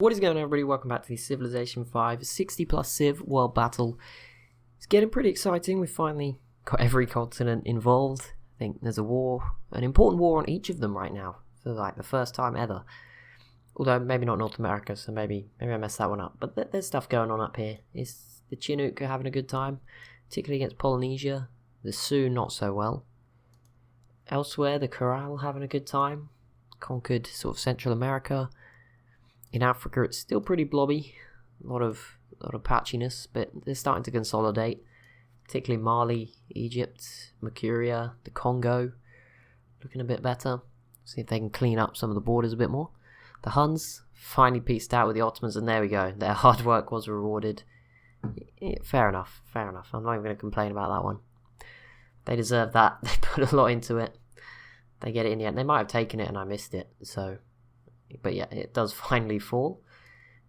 What is going on, everybody? Welcome back to the Civilization 5 60 plus Civ World Battle. It's getting pretty exciting. We've finally got every continent involved. I think there's a war, an important war on each of them right now, for like the first time ever. Although maybe not North America, so maybe I messed that one up. But there's stuff going on up here. Is the Chinook having a good time, particularly against Polynesia? The Sioux not so well. Elsewhere, the Corral having a good time. Conquered sort of Central America. In Africa, it's still pretty blobby, a lot of patchiness, but they're starting to consolidate. Particularly Mali, Egypt, Mercuria, the Congo, looking a bit better. See if they can clean up some of the borders a bit more. The Huns finally pieced out with the Ottomans, and there we go. Their hard work was rewarded. Fair enough. I'm not even going to complain about that one. They deserve that. They put a lot into it. They get it in the end. They might have taken it and I missed it, so... But yeah, it does finally fall.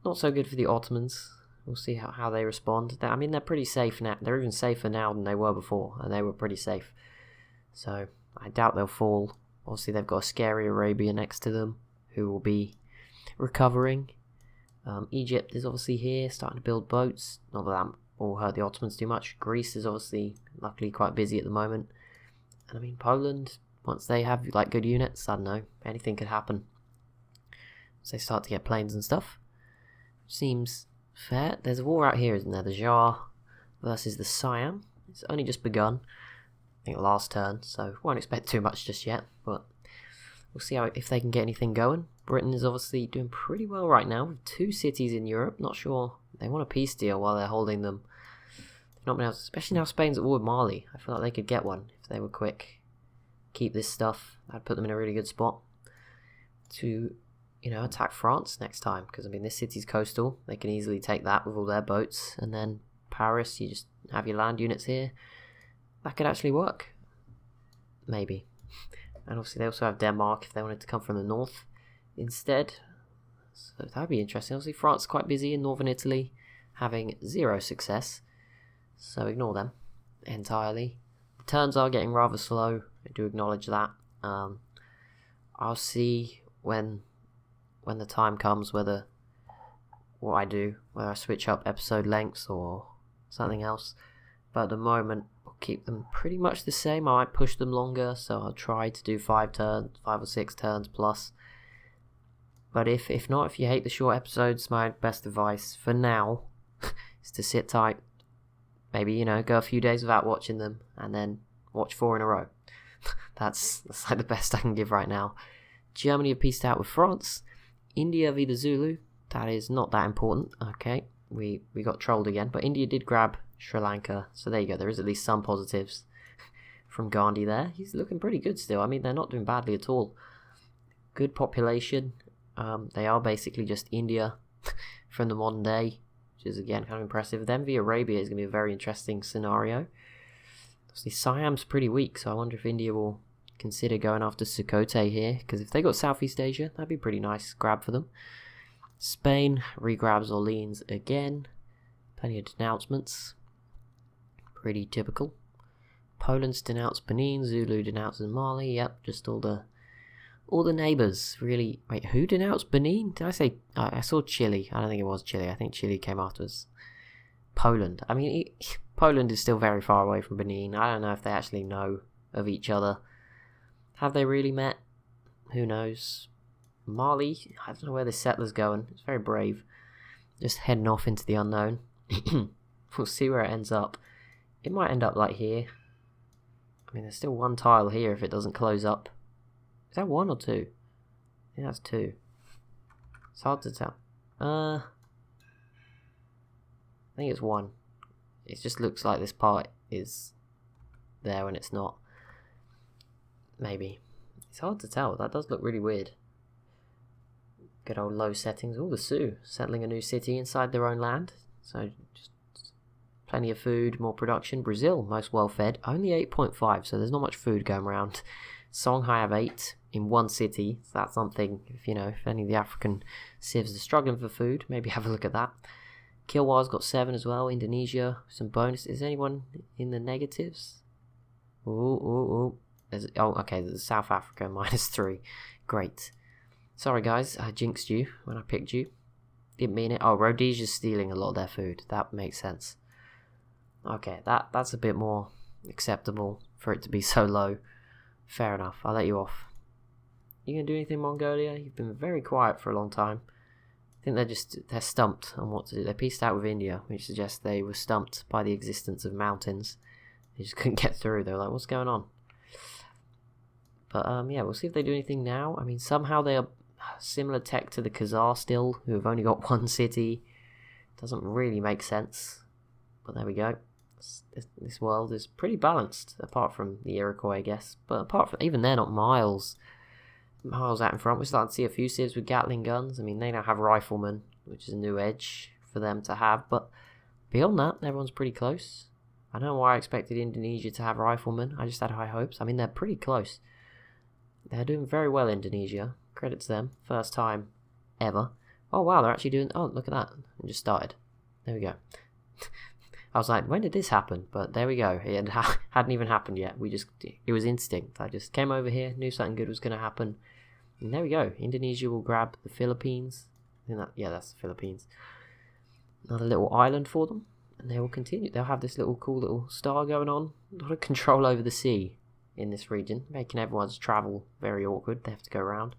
Not so good for the Ottomans. We'll see how they respond. I mean, they're pretty safe now. They're even safer now than they were before, and they were pretty safe. So, I doubt they'll fall. Obviously, they've got a scary Arabia next to them, who will be recovering. Egypt is obviously here, starting to build boats. Not that that will hurt the Ottomans too much. Greece is obviously, luckily, quite busy at the moment. And I mean, Poland, once they have, like, good units, I don't know, anything could happen. So they start to get planes and stuff. Seems fair. There's a war out here, isn't there? The Jar versus the Siam. It's only just begun. I think last turn, so won't expect too much just yet. But we'll see if they can get anything going. Britain is obviously doing pretty well right now with 2 cities in Europe. Not sure they want a peace deal while they're holding them. Not been able to, especially now Spain's at war with Mali. I feel like they could get one if they were quick. Keep this stuff. That'd put them in a really good spot to, you know, attack France next time, because I mean this city's coastal. They can easily take that with all their boats, and then Paris, you just have your land units here. That could actually work, maybe. And obviously they also have Denmark if they wanted to come from the north instead, so that would be interesting. Obviously France is quite busy in northern Italy, having 0 success, so ignore them entirely. The turns are getting rather slow, I do acknowledge that. I'll see when the time comes whether I switch up episode lengths or something else. But at the moment, I'll keep them pretty much the same. I might push them longer, so I'll try to do 5 or 6 turns plus. But if not, if you hate the short episodes, my best advice for now is to sit tight. Maybe, you know, go a few days without watching them, and then watch 4 in a row. That's like the best I can give right now. Germany have pieced out with France. India v the Zulu, that is not that important. Okay, we got trolled again, but India did grab Sri Lanka, so there you go. There is at least some positives from Gandhi there. He's looking pretty good still. I mean, they're not doing badly at all. Good population. They are basically just India from the modern day, which is again kind of impressive. Them v Arabia is going to be a very interesting scenario. Obviously, Siam's pretty weak, so I wonder if India will consider going after Sukhothai here, because if they got Southeast Asia, that'd be a pretty nice grab for them. Spain regrabs Orleans again. Plenty of denouncements. Pretty typical. Poland's denounced Benin. Zulu denounces Mali. Yep, just all the neighbours. Really. Wait, who denounced Benin? Did I say? I saw Chile. I don't think it was Chile. I think Chile came afterwards. Poland. I mean, Poland is still very far away from Benin. I don't know if they actually know of each other. Have they really met? Who knows? Mali, I don't know where this settler's going. It's very brave. Just heading off into the unknown. We'll see where it ends up. It might end up like here. I mean, there's still 1 tile here if it doesn't close up. Is that 1 or 2? I think that's 2. It's hard to tell. I think it's 1. It just looks like this part is there when it's not. Maybe. It's hard to tell. That does look really weird. Good old low settings. All the Sioux settling a new city inside their own land. So just plenty of food, more production. Brazil, most well fed. Only 8.5, so there's not much food going around. Songhai have 8 in 1 city. So that's something, if any of the African civs are struggling for food, maybe have a look at that. Kilwa's got 7 as well. Indonesia, some bonus. Is anyone in the negatives? Ooh. Okay, there's South Africa, -3. Great. Sorry guys, I jinxed you when I picked you. Didn't mean it. Oh, Rhodesia's stealing a lot of their food. That makes sense. Okay, that's a bit more acceptable for it to be so low. Fair enough. I'll let you off. You gonna do anything, Mongolia? You've been very quiet for a long time. I think they're stumped on what to do. They pieced out with India, which suggests they were stumped by the existence of mountains. They just couldn't get through. They were like, what's going on? But yeah, we'll see if they do anything now. I mean, somehow they are similar tech to the Khazar still, who have only got one city. Doesn't really make sense. But there we go. This world is pretty balanced, apart from the Iroquois, I guess. But apart from, even they're not miles out in front. We're starting to see a few civs with Gatling guns. I mean, they now have riflemen, which is a new edge for them to have. But beyond that, everyone's pretty close. I don't know why I expected Indonesia to have riflemen. I just had high hopes. I mean, they're pretty close. They're doing very well, Indonesia. Credit to them. First time ever. Oh, wow, they're actually doing... Oh, look at that. It just started. There we go. I was like, when did this happen? But there we go. It hadn't even happened yet. It was instinct. I just came over here, knew something good was going to happen. And there we go. Indonesia will grab the Philippines. Yeah, that's the Philippines. Another little island for them. And they will continue. They'll have this cool little star going on. A lot of control over the sea in this region, making everyone's travel very awkward. They have to go around.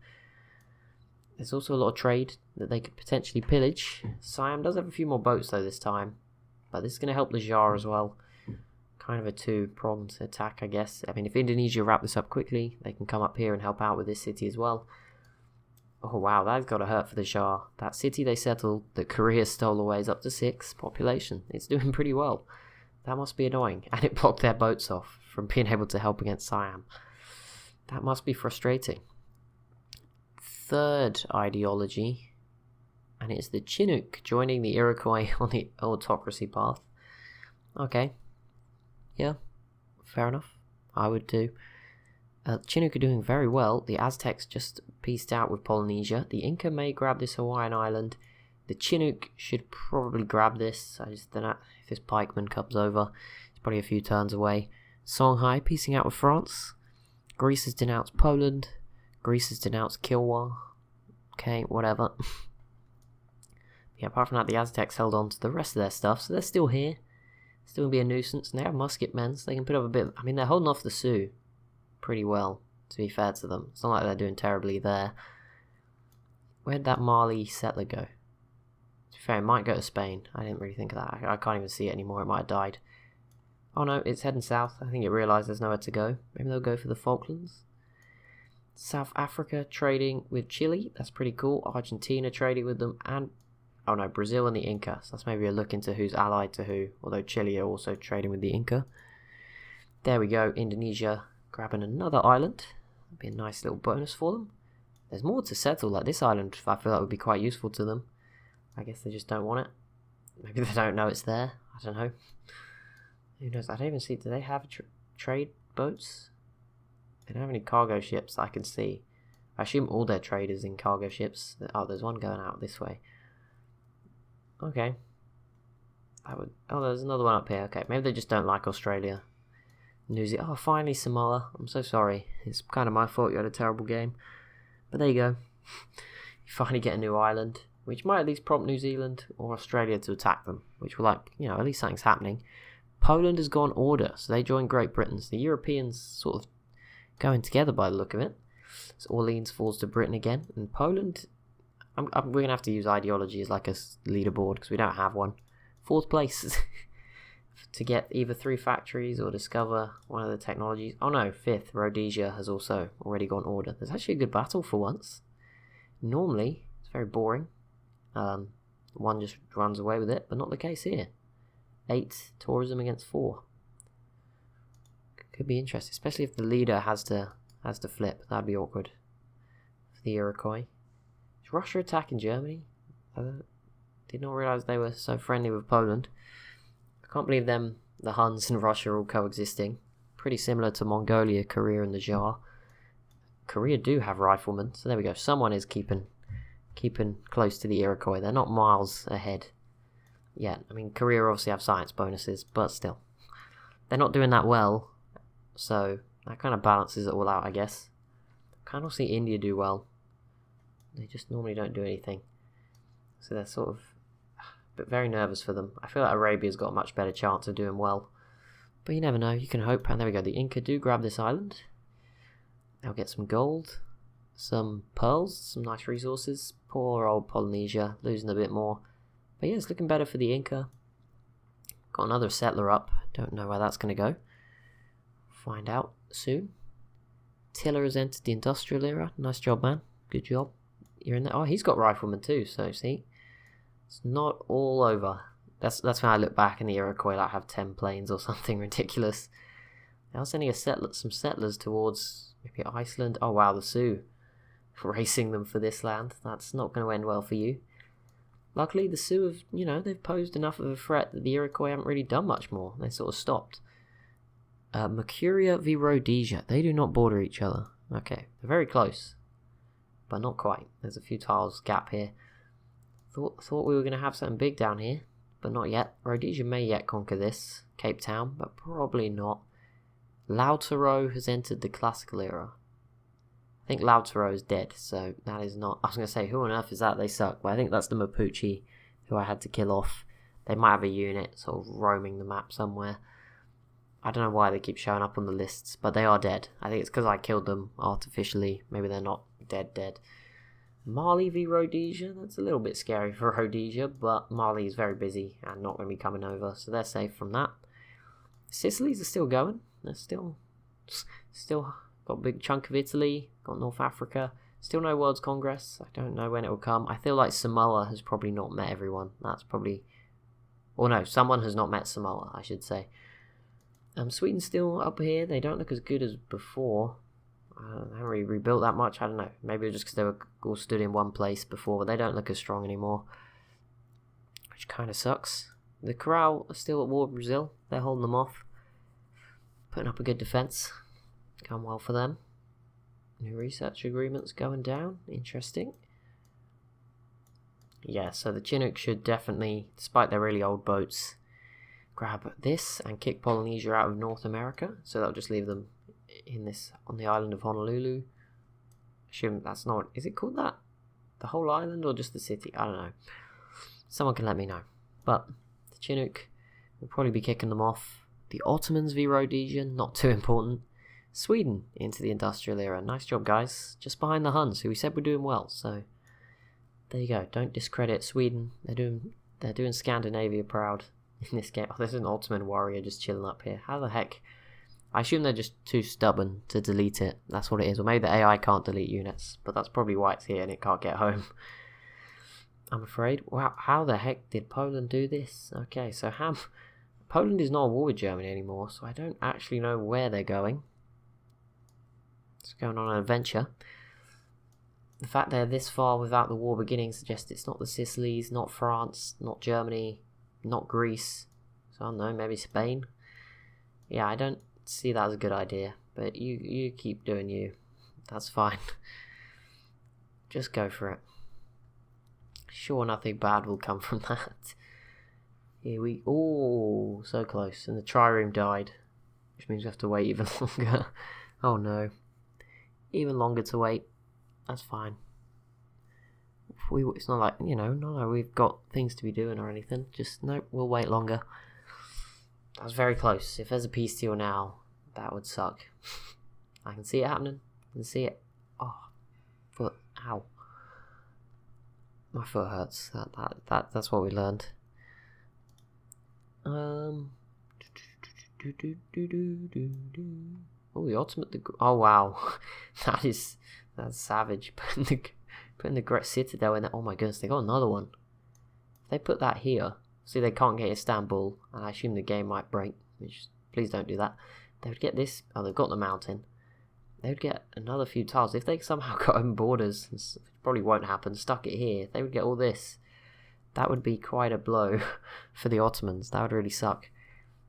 There's also a lot of trade that they could potentially pillage. Siam does have a few more boats though this time. But this is going to help the Jar as well. Kind of a two-pronged attack, I guess. I mean, if Indonesia wrap this up quickly, they can come up here and help out with this city as well. Oh, wow, that's got to hurt for the Jar. That city they settled that Korea stole away is up to 6 population. It's doing pretty well. That must be annoying. And it blocked their boats off from being able to help against Siam. That must be frustrating. Third ideology... And it's the Chinook joining the Iroquois on the autocracy path. Okay. Yeah. Fair enough. I would too. Chinook are doing very well. The Aztecs just pieced out with Polynesia. The Inca may grab this Hawaiian island. The Chinook should probably grab this. I just don't know if this pikeman comes over. He's probably a few turns away. Songhai piecing out with France. Greece has denounced Poland. Greece has denounced Kilwa. Okay, whatever. Yeah, apart from that, the Aztecs held on to the rest of their stuff, so they're still here. Still going to be a nuisance, and they have musket men, so they can put up a bit... I mean, they're holding off the Sioux pretty well, to be fair to them. It's not like they're doing terribly there. Where'd that Mali settler go? To be fair, it might go to Spain. I didn't really think of that. I can't even see it anymore. It might have died. Oh no, it's heading south. I think it realised there's nowhere to go. Maybe they'll go for the Falklands. South Africa trading with Chile. That's pretty cool. Argentina trading with them, and... Oh no, Brazil and the Inca. So that's maybe a look into who's allied to who. Although Chile are also trading with the Inca. There we go. Indonesia grabbing another island. That'd be a nice little bonus for them. There's more to settle. Like this island, I feel like would be quite useful to them. I guess they just don't want it. Maybe they don't know it's there. I don't know. Who knows? I don't even see. Do they have trade boats? They don't have any cargo ships I can see. I assume all their trade is in cargo ships. Oh, there's one going out this way. Okay. Oh, there's another one up here. Okay, maybe they just don't like Australia. New Zealand. Oh, finally Samoa. I'm so sorry. It's kind of my fault you had a terrible game. But there you go. You finally get a new island, which might at least prompt New Zealand or Australia to attack them, which will, like, you know, at least something's happening. Poland has gone order, so they join Great Britain. So the Europeans sort of going together by the look of it. So Orleans falls to Britain again, and Poland... we're going to have to use ideology as like a leaderboard because we don't have one. 4th place to get either 3 factories or discover one of the technologies. Oh no, 5th. Rhodesia has also already gone order. There's actually a good battle for once. Normally, it's very boring. One just runs away with it, but not the case here. 8 tourism against 4. Could be interesting, especially if the leader has to flip. That'd be awkward for the Iroquois. Russia attacking Germany? I did not realise they were so friendly with Poland. I can't believe the Huns and Russia are all coexisting. Pretty similar to Mongolia, Korea and the Jar. Korea do have riflemen, so there we go. Someone is keeping close to the Iroquois. They're not miles ahead yet. I mean, Korea obviously have science bonuses, but still. They're not doing that well, so that kind of balances it all out, I guess. Kind of see India do well. They just normally don't do anything. So they're sort of but very nervous for them. I feel like Arabia's got a much better chance of doing well. But you never know, you can hope. And there we go, the Inca do grab this island. They'll get some gold, some pearls, some nice resources. Poor old Polynesia, losing a bit more. But yeah, it's looking better for the Inca. Got another settler up. Don't know where that's going to go. Find out soon. Tiller has entered the industrial era. Nice job, man. Good job. You're in there. Oh, he's got riflemen too, so see. It's not all over. That's when I look back and the Iroquois like have 10 planes or something ridiculous. Now sending some settlers towards maybe Iceland. Oh wow, the Sioux. Racing them for this land. That's not going to end well for you. Luckily, the Sioux have, they've posed enough of a threat that the Iroquois haven't really done much more. They sort of stopped. Mercuria v Rhodesia. They do not border each other. Okay, they're very close. But not quite. There's a few tiles gap here. Thought we were going to have something big down here. But not yet. Rhodesia may yet conquer this. Cape Town, but probably not. Lautaro has entered the classical era. I think Lautaro is dead, so that is not... I was going to say, who on earth is that? They suck. But I think that's the Mapuche who I had to kill off. They might have a unit sort of roaming the map somewhere. I don't know why they keep showing up on the lists, but they are dead. I think it's because I killed them artificially. Maybe they're not dead. Mali v Rhodesia. That's a little bit scary for Rhodesia, but Mali is very busy and not going to be coming over, so they're safe from that. Sicily's are still going. They're still got a big chunk of Italy, got North Africa. Still no World's Congress. I don't know when it will come. I feel like Samoa has probably not met everyone. That's probably... Or no, someone has not met Samoa, I should say. Sweden's still up here. They don't look as good as before. They haven't really rebuilt that much. I don't know. Maybe it's just because they were all stood in one place before, but they don't look as strong anymore. Which kind of sucks. The Corral are still at war with Brazil. They're holding them off. Putting up a good defense. Going well for them. New research agreements going down. Interesting. Yeah, so the Chinook should definitely, despite their really old boats, grab this and kick Polynesia out of North America. So that'll just leave them on the island of Honolulu. Assume that's not... Is it called that? The whole island or just the city? I don't know. Someone can let me know. But the Chinook will probably be kicking them off. The Ottomans v Rhodesia, not too important. Sweden into the industrial era. Nice job, guys. Just behind the Huns, who we said were doing well. So there you go. Don't discredit Sweden. They're doing Scandinavia proud in this game. Oh, there's an Ottoman warrior just chilling up here. How the heck? I assume they're just too stubborn to delete it. That's what it is. Or maybe the AI can't delete units, but that's probably why it's here and it can't get home. I'm afraid. Wow, how the heck did Poland do this? Okay, so Poland is not at war with Germany anymore, so I don't actually know where they're going. It's going on an adventure. The fact they're this far without the war beginning suggests it's not the Sicilies, not France, not Germany, not Greece. So I don't know, maybe Spain. Yeah, I don't see that as a good idea, but you keep doing you. That's fine. Just go for it. Sure, nothing bad will come from that. Here we... Oh, so close. And the trireme died, which means we have to wait even longer. Oh no. Even longer to wait. That's fine. It's not like, no, we've got things to be doing or anything. Just, no, we'll wait longer. That was very close. If there's a peace deal now, that would suck. I can see it happening. I can see it. Oh, foot. Ow. My foot hurts. That's what we learned. Oh, the ultimate. Oh wow, that's savage. Putting the Great Citadel in there. Oh my goodness, they got another one. If they put that here, see they can't get Istanbul, and I assume the game might break. Which, please don't do that. They would get this. Oh, they've got the mountain. They would get another few tiles if they somehow got own borders. Which probably won't happen. Stuck it here. They would get all this. That would be quite a blow for the Ottomans. That would really suck.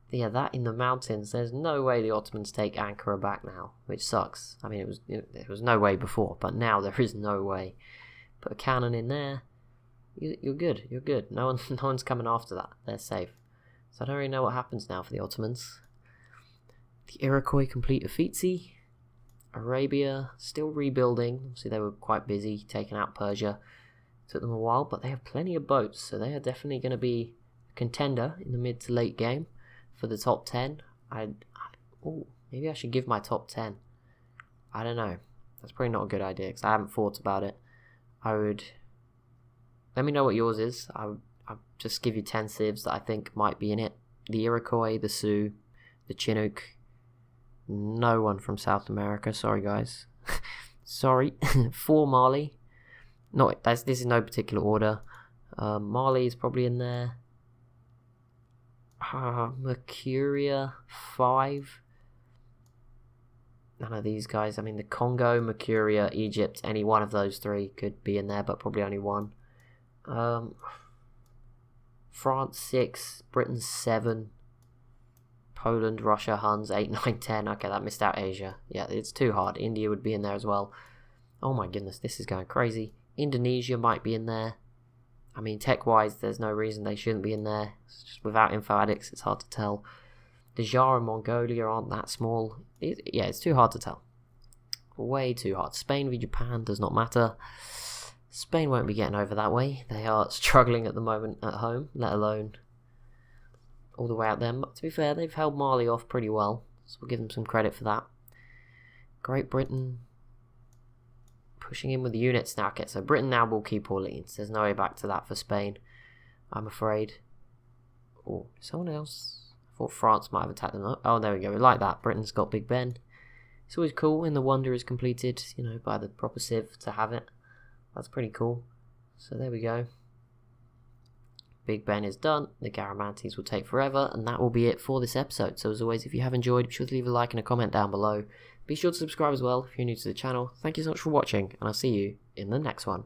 Yeah, that in the mountains. There's no way the Ottomans take Ankara back now, which sucks. I mean, there was no way before, but now there is no way. Put a cannon in there. You're good. You're good. No one's coming after that. They're safe. So I don't really know what happens now for the Ottomans. The Iroquois complete Uffizi. Arabia still rebuilding. Obviously, they were quite busy taking out Persia. Took them a while, but they have plenty of boats, so they are definitely going to be a contender in the mid to late game for the top 10. Oh, maybe I should give my top 10. I don't know. That's probably not a good idea because I haven't thought about it. I would... Let me know what yours is. I'll just give you 10 civs that I think might be in it. The Iroquois, the Sioux, the Chinook. No one from South America. Sorry, guys. Sorry. 4 Mali. This is no particular order. Mali is probably in there. Mercuria 5. None of these guys. I mean, the Congo, Mercuria, Egypt, any one of those 3 could be in there, but probably only one. France 6, Britain 7, Poland, Russia, Huns 8, 9, 10. Okay, that missed out Asia. Yeah, it's too hard. India would be in there as well. Oh my goodness, this is going crazy. Indonesia might be in there. I mean, tech-wise, there's no reason they shouldn't be in there. It's just without info addicts, it's hard to tell. The Jar and Mongolia aren't that small. Yeah, it's too hard to tell. Way too hard. Spain v Japan does not matter. Spain won't be getting over that way. They are struggling at the moment at home, let alone all the way out there. But to be fair, they've held Mali off pretty well, so we'll give them some credit for that. Great Britain pushing in with the units now. Okay, so Britain now will keep Orleans. There's no way back to that for Spain, I'm afraid. Oh, someone else. I thought France might have attacked them. Oh, there we go. We like that. Britain's got Big Ben. It's always cool when the wonder is completed, you know, by the proper civ to have it. That's pretty cool. So there we go. Big Ben is done. The Garamantes will take forever, and that will be it for this episode. So as always, if you have enjoyed, be sure to leave a like and a comment down below. Be sure to subscribe as well if you're new to the channel. Thank you so much for watching, and I'll see you in the next one.